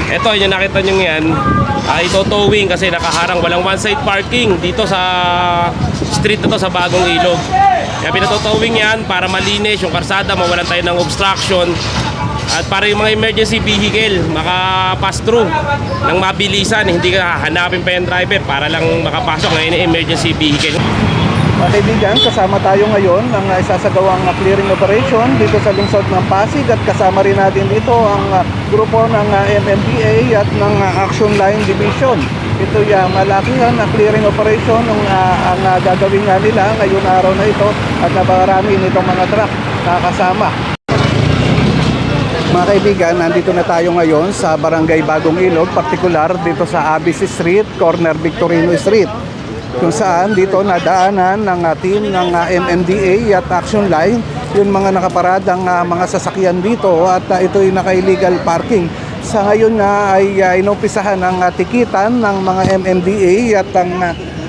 Ito, yung nakita nyo yan, ito towing kasi nakaharang, walang one-side parking dito sa street na to sa Bagong Ilog. Kaya pinatotowing yan para malinis yung karsada, mawalan tayo ng obstruction. At para yung mga emergency vehicle makapass through ng mabilisan, hindi ka hanapin pa yung driver para lang makapasok ng emergency vehicle. Mga kaibigan, kasama tayo ngayon ng isasagawang clearing operation dito sa lungsod ng Pasig at kasama rin natin dito ang grupo ng MMDA at ng Action Line Division. Ito yung malaking clearing operation ang gagawin nga nila ngayong araw na ito at napakarami nitong mga truck nakakasama. Mga kaibigan, nandito na tayo ngayon sa Barangay Bagong Ilog, partikular dito sa ABC Street, corner Victorino Street, kung saan dito nadaanan ng team ng MMDA at Action Line yung mga nakaparadang mga sasakyan dito at ito'y naka-illegal parking. Sa ngayon na ay inumpisahan ang tikitan ng mga MMDA at ang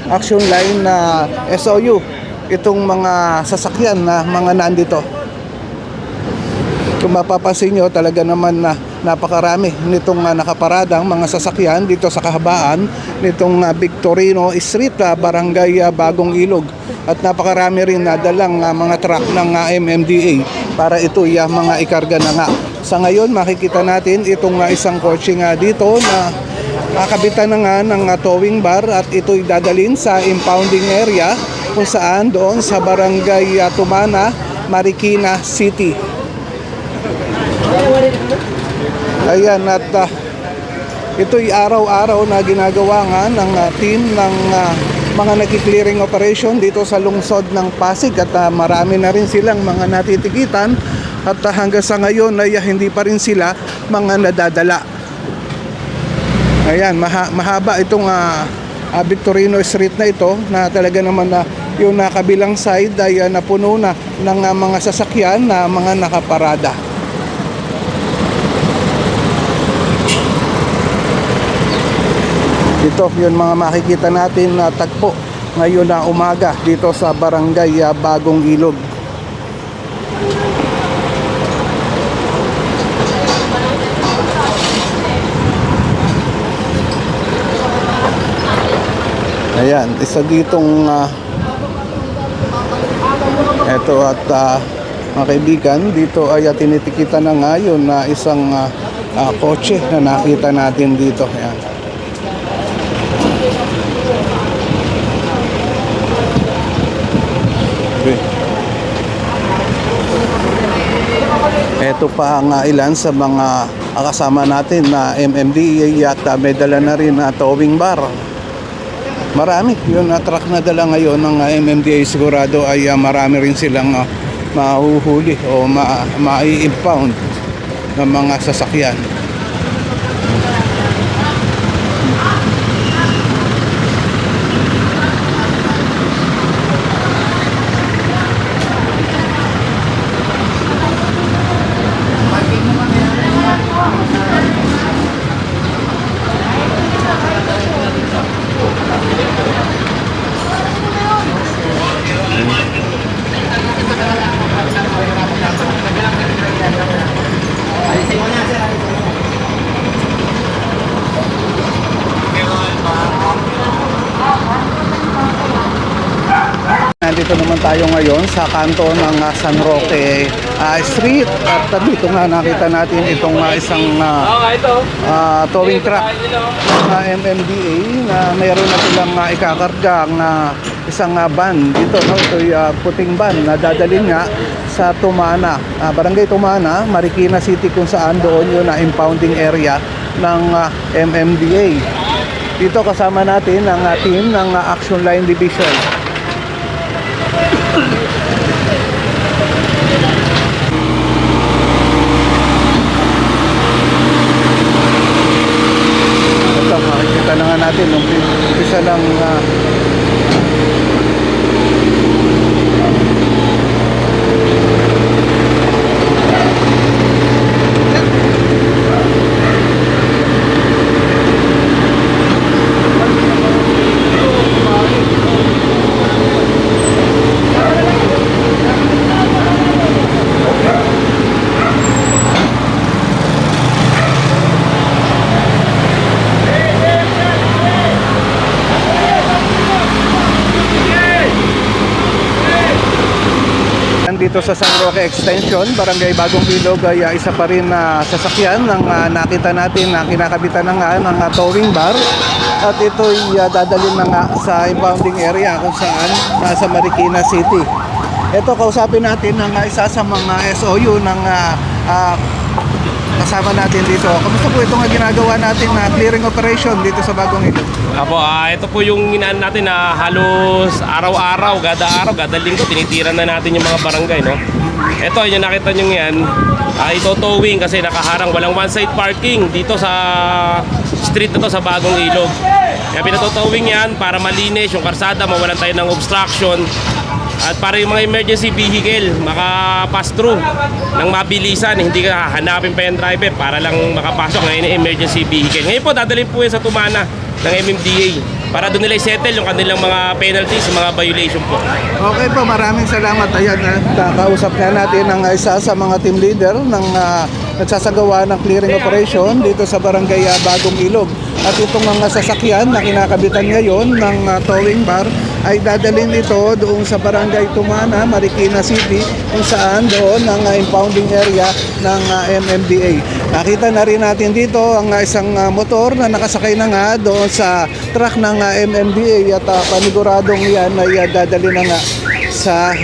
Action Line na SOU itong mga sasakyan na mga nandito. Kung mapapansin nyo, talaga naman na napakarami nitong nakaparadang mga sasakyan dito sa kahabaan nitong Victorino Street, Barangay Bagong Ilog. At napakarami rin na dalang mga truck ng MMDA para ito mga ikarga na nga. Sa ngayon, makikita natin itong isang kotse nga dito na nakabitan na nga ng towing bar at ito'y dadalhin sa impounding area kung saan doon sa Barangay Tumana, Marikina City. Ayan, at ito'y araw-araw na ginagawa nga ng team ng mga nagki-clearing operation dito sa lungsod ng Pasig at marami na rin silang mga natitikitan at hanggang sa ngayon ay hindi pa rin sila mga nadadala. Ayan, mahaba itong Victorino Street na ito na talaga naman na yung nakabilang side ay napuno na ng mga sasakyan na mga nakaparada. Ito yung mga makikita natin na tagpo ngayon na umaga dito sa Barangay Bagong Ilog. Ayan, isa ditong eto at mga kaibigan, dito ay tinitikita na ngayon na isang kotse na nakita natin dito. Ayan. Ito pa ang ilan sa mga kasama natin na MMDA at may dala na rin na towing bar. Marami yung truck na dala ngayon ng MMDA, sigurado ay marami rin silang mahuhuli o ma-impound ng mga sasakyan. Nandito naman tayo ngayon sa kanto ng San Roque Street at dito nga nakita natin itong isang towing truck na MMDA na mayroon na silang ikakargang isang van dito, no? Ito'y puting van na dadalhin nga sa Tumana, Barangay Tumana, Marikina City, kung saan doon yun na impounding area ng MMDA. Dito kasama natin ang team ng Action Line Division. Ito, makikita na nga natin nung isa lang dito sa San Roque Extension, Barangay Bagong Ilog ay isa pa rin na sasakyan ng nakita natin na kinakabitan na nga ng towing bar at ito'y dadalhin na nga sa impounding area kung saan nasa Marikina City. Ito, kausapin natin ng isa sa mga SOU ng kasama natin dito. Kamusta po itong ginagawa natin na clearing operation dito sa Bagong Ilog? Apo, ito po yung inaan natin na halos araw-araw, kada linggo, tinitiran na natin yung mga barangay, no? Ito, yung nakita nyo yan, ito towing kasi nakaharang, walang one-side parking dito sa street na to sa Bagong Ilog. Kaya pinatotowing yan para malinis yung karsada, mawalan tayo ng obstruction. At para yung mga emergency vehicle makapass through ng mabilisan, hindi ka hanapin pa yung driver para lang makapasok ng emergency vehicle. Ngayon po, dadalhin po yan sa Tumana ng MMDA para doon nila i-settle yung kanilang mga penalties, mga violation po. Okay po, maraming salamat. Ayan, kausap nga natin ang isa sa mga team leader ng nagsasagawa ng clearing operation dito sa Barangay Bagong Ilog. At itong mga sasakyan na kinakabitan ngayon ng towing bar ay dadalhin ito doon sa Barangay Tumana, Marikina City, kung saan doon ang impounding area ng MMDA. Nakita na rin natin dito ang isang motor na nakasakay na nga doon sa truck ng MMDA at paniguradong yan ay dadalhin na nga sa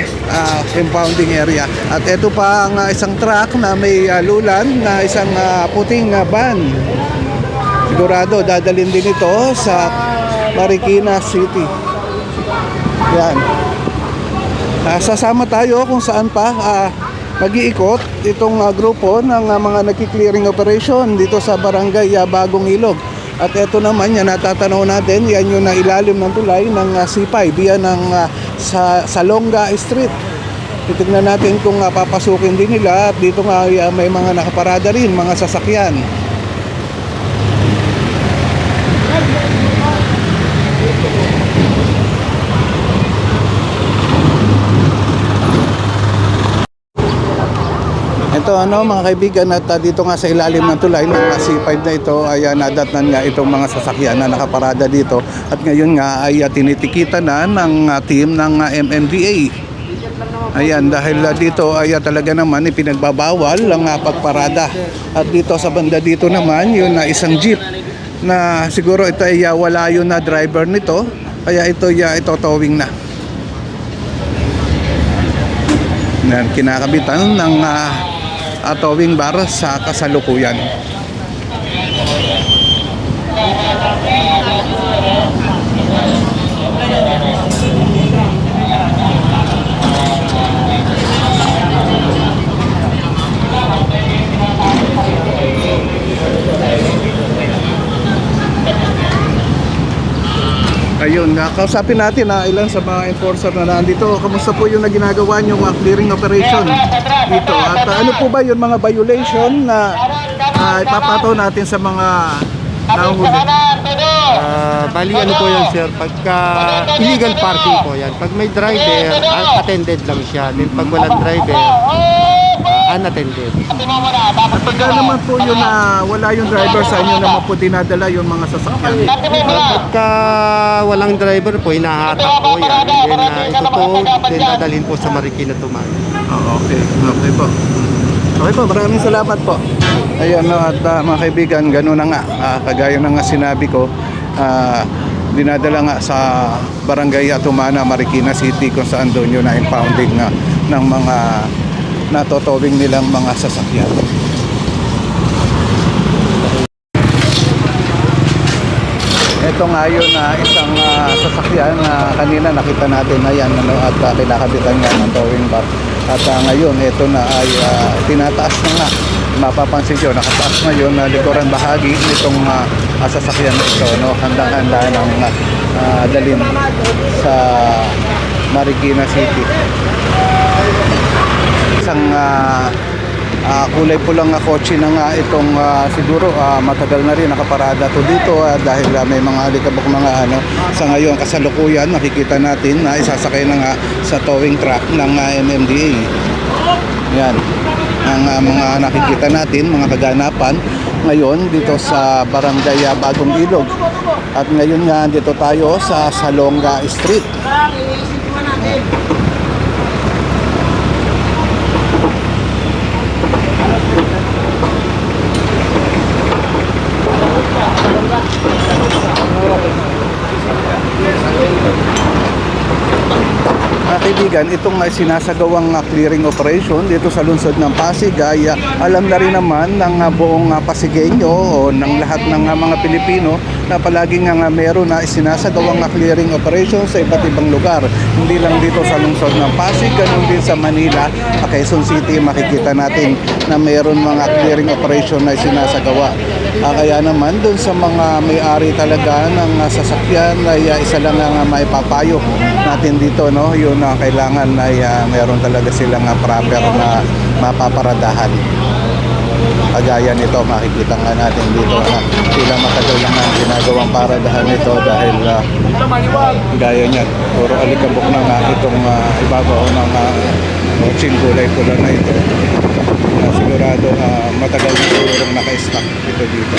impounding area. At ito pa ang isang truck na may lulan na isang puting van. Sigurado dadalhin din ito sa Marikina City. Yan. Sasama tayo kung saan pa mag-iikot itong grupo ng mga nagki-clearing operation dito sa Barangay Bagong Ilog. At ito naman, yan natatanaw natin, yan yung ilalim ng tulay ng C5, yan ng sa Salonga Street. Titignan natin kung papasukin din nila at dito nga may mga nakaparada rin, mga sasakyan. Ito mga kaibigan, at dito nga sa ilalim ng tulay ng C5 na ito ay nadatnan nga itong mga sasakyan na nakaparada dito at ngayon nga ay tinitikitan na ng team ng MMDA. Ayan, dahil dito ay talaga naman ipinagbabawal ang pagparada. At dito sa banda dito naman yun na isang jeep na siguro ito ay wala yun na driver nito, kaya ito towing na. Yan, kinakabitan ng towing bar sa kasalukuyan. Ayun, kausapin natin ilan sa mga enforcer na nandito. Kamusta po yung ginagawa nyo clearing operation dito? At ano po ba yung mga violation na ipapataw natin sa mga nahuhuli? Bali ano po yan sir, pagka illegal parking po yan. Pag may driver, attended lang siya. Then pag walang driver, unattended. At pagka naman po yun wala yung driver sa inyo naman po dinadala yung mga sasakyan? Pagka walang driver po, hinahatak po yan. Then ito po, then dadalhin po sa Marikina Tumana. Okay. Okay po. Okay po, maraming salamat po. Ayan, at mga kaibigan, gano'n na nga. Kagaya na nga sinabi ko, dinadala nga sa Barangay Tumana, Marikina City, kung saan doon yun na impounding ng mga natotowing nilang mga sasakyan. Ito nga yun isang sasakyan na kanina nakita natin na yan at kinakabitan nga ng towing bar. At ngayon ito na ay tinataas na nga. Mapapansin nyo, nakataas na yun na likuran bahagi nitong sasakyan na ito. Handang-handa ng dalhin sa Marikina City. Isang kulay pulang kotse na nga itong siguro matagal na rin nakaparada to dito dahil may mga alikabok mga sa ngayon kasalukuyan nakikita natin na isasakay na nga sa towing truck ng MMDA. Yan ang mga nakikita natin, mga kaganapan ngayon dito sa Barangay Bagong Ilog. At ngayon nga dito tayo sa Salonga Street. kaibigan, itong sinasagawang clearing operation dito sa lungsod ng Pasig ay alam na rin naman ng buong Pasigueño o ng lahat ng mga Pilipino na palaging meron na sinasagawang clearing operation sa iba't ibang lugar. Hindi lang dito sa lungsod ng Pasig, ganun din sa Manila, Quezon City, makikita natin na meron mga clearing operation na sinasagawa. Kaya naman doon sa mga may-ari talaga ng sasakyan ay isa lang ang maipapayo natin dito, no? Yun na kailangan ay meron talaga silang proper na mapaparadahan. Kagaya nito, makikita nga natin dito na sila matagal lang ang ginagawang paradahan nito dahil gaya niyan, puro alikabok na nga itong ibabaw ng motsing kulay pula na ito. Sigurado matagal na sigurong naka-stack ito dito.